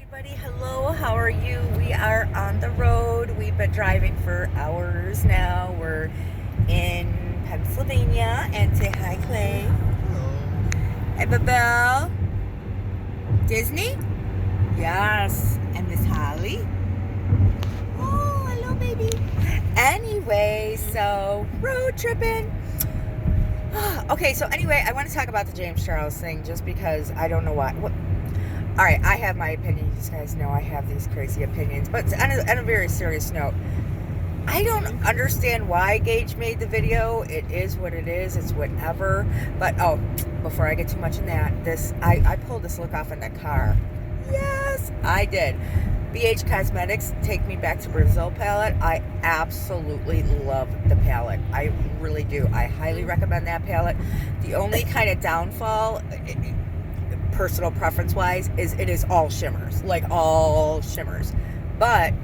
everybody. Hello, how are you? We are on the road. We've been driving for hours now. We're in Pennsylvania. And say hi, Clay. Hello. Hey, Babel. Disney? Yes. And Miss Holly. Oh, hello, baby. Anyway, so road tripping. Okay, so anyway, I want to talk about the James Charles thing just because I don't know why. All right, I have my opinions. You guys know I have these crazy opinions. But on a very serious note, I don't understand why Gage made the video. It is what it is. It's whatever. But, before I get too much in that, I pulled this look off in the car. Yes, I did. BH Cosmetics Take Me Back to Brazil palette. I absolutely love the palette. I really do. I highly recommend that palette. The only kind of downfall, personal preference wise, is it is all shimmers, like all shimmers. But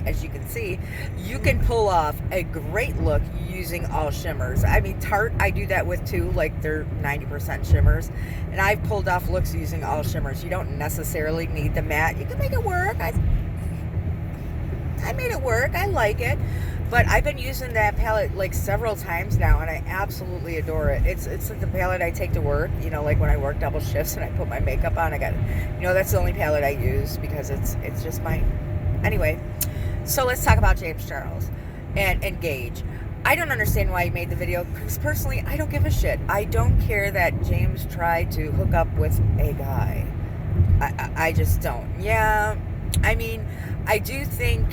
as you can see, you can pull off a great look using all shimmers. I mean, Tarte, I do that with too, like they're 90% shimmers, and I've pulled off looks using all shimmers. You don't necessarily need the matte. You can make it work. I made it work. I like it. But I've been using that palette like several times now, and I absolutely adore it. It's the palette I take to work, like when I work double shifts and I put my makeup on. That's the only palette I use because it's just my. Anyway, so let's talk about James Charles and Gage. I don't understand why he made the video, because personally, I don't give a shit. I don't care that James tried to hook up with a guy. I just don't. Yeah, I mean, I do think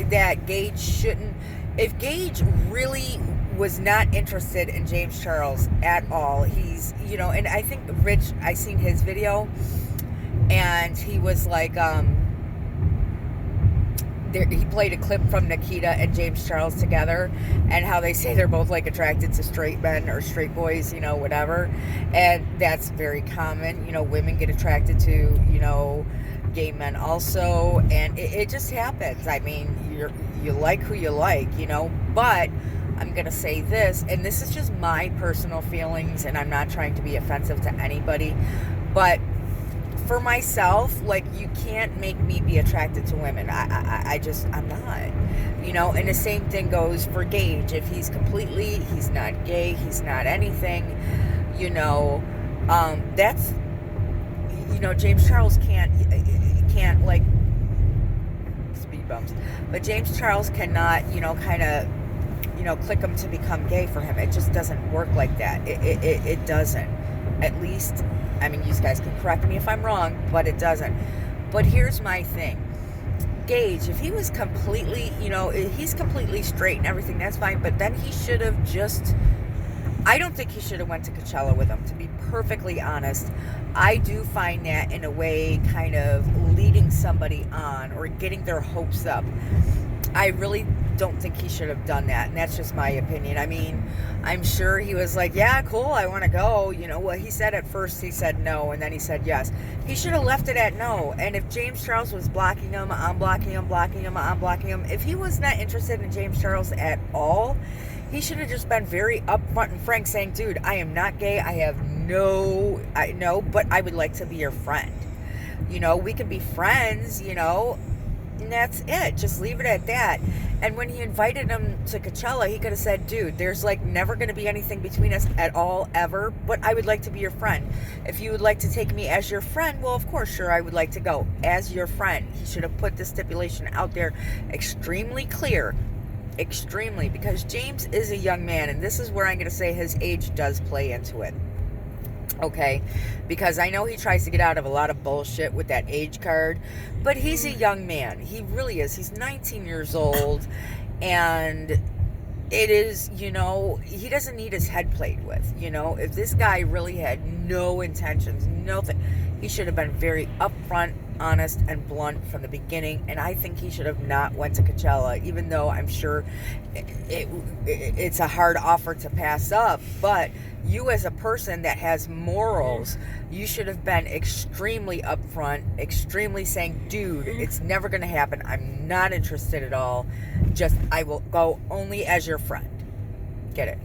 that Gage shouldn't. If Gage really was not interested in James Charles at all, he's, and I think Rich, I seen his video, and he was like, he played a clip from Nikita and James Charles together, and how they say they're both like attracted to straight men or straight boys, whatever. And that's very common. Women get attracted to, gay men also, and it just happens. I mean, you like who you like, but I'm gonna say this, and this is just my personal feelings, and I'm not trying to be offensive to anybody, but for myself, like, you can't make me be attracted to women. I'm not, and the same thing goes for Gage. If he's not gay, he's not anything, that's, James Charles can't like, speed bumps, but James Charles cannot, kind of, click him to become gay for him. It just doesn't work like that. It doesn't. At least, I mean, you guys can correct me if I'm wrong, but it doesn't. But here's my thing. Gage, if he was completely, he's completely straight and everything, that's fine, but then he should have just, I don't think he should have went to Coachella with him, to be perfectly honest. I do find that, in a way, kind of leading somebody on or getting their hopes up. I really don't think he should have done that, and that's just my opinion. I mean, I'm sure he was like, yeah, cool, I want to go. Well, he said at first, he said no, and then he said yes. He should have left it at no. And if James Charles was blocking him, I'm blocking him, I'm blocking him. If he was not interested in James Charles at all, he should have just been very upfront and frank, saying, dude, I am not gay. I have but I would like to be your friend. We can be friends, and that's it. Just leave it at that. And when he invited him to Coachella, he could have said, dude, there's like never going to be anything between us at all, ever, but I would like to be your friend. If you would like to take me as your friend, well, of course, sure, I would like to go as your friend. He should have put the stipulation out there extremely clear. Extremely, because James is a young man, and this is where I'm going to say his age does play into it. Okay, because I know he tries to get out of a lot of bullshit with that age card, but he's a young man. He really is. He's 19 years old, and it is, he doesn't need his head played with. If this guy really had no intentions, nothing, he should have been very upfront, honest, and blunt from the beginning. And I think he should have not went to Coachella, even though I'm sure it's a hard offer to pass up. But you, as a person that has morals, you should have been extremely upfront, extremely saying, dude, it's never going to happen. I'm not interested at all. I will go only as your friend. Get it?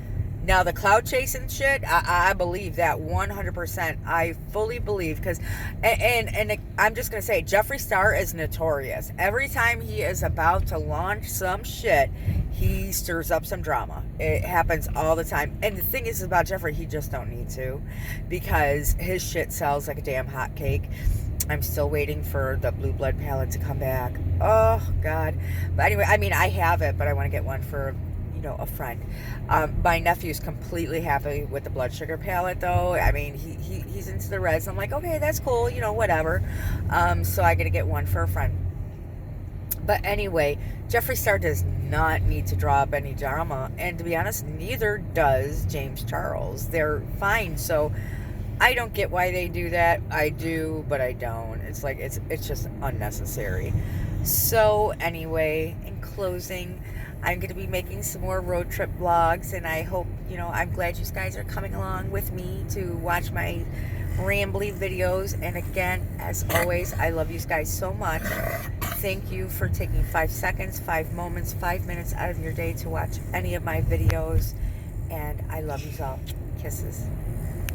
Now the cloud chasing shit, I believe that 100%. I fully believe because, and I'm just gonna say, Jeffree Star is notorious. Every time he is about to launch some shit, he stirs up some drama. It happens all the time. And the thing is about Jeffree, he just don't need to, because his shit sells like a damn hot cake. I'm still waiting for the Blue Blood palette to come back. Oh God! But anyway, I mean, I have it, but I want to get one for, a friend. My nephew's completely happy with the Blood Sugar palette, though. I mean, he's into the reds. I'm like, okay, that's cool, whatever. So I got to get one for a friend. But anyway, Jeffree Star does not need to draw up any drama, and to be honest, neither does James Charles. They're fine. So I don't get why they do that. I do, but I don't. It's like it's just unnecessary. So anyway, in closing, I'm going to be making some more road trip vlogs, and I hope, I'm glad you guys are coming along with me to watch my rambly videos. And again, as always, I love you guys so much. Thank you for taking 5 seconds, 5 moments, 5 minutes out of your day to watch any of my videos. And I love you all. Kisses.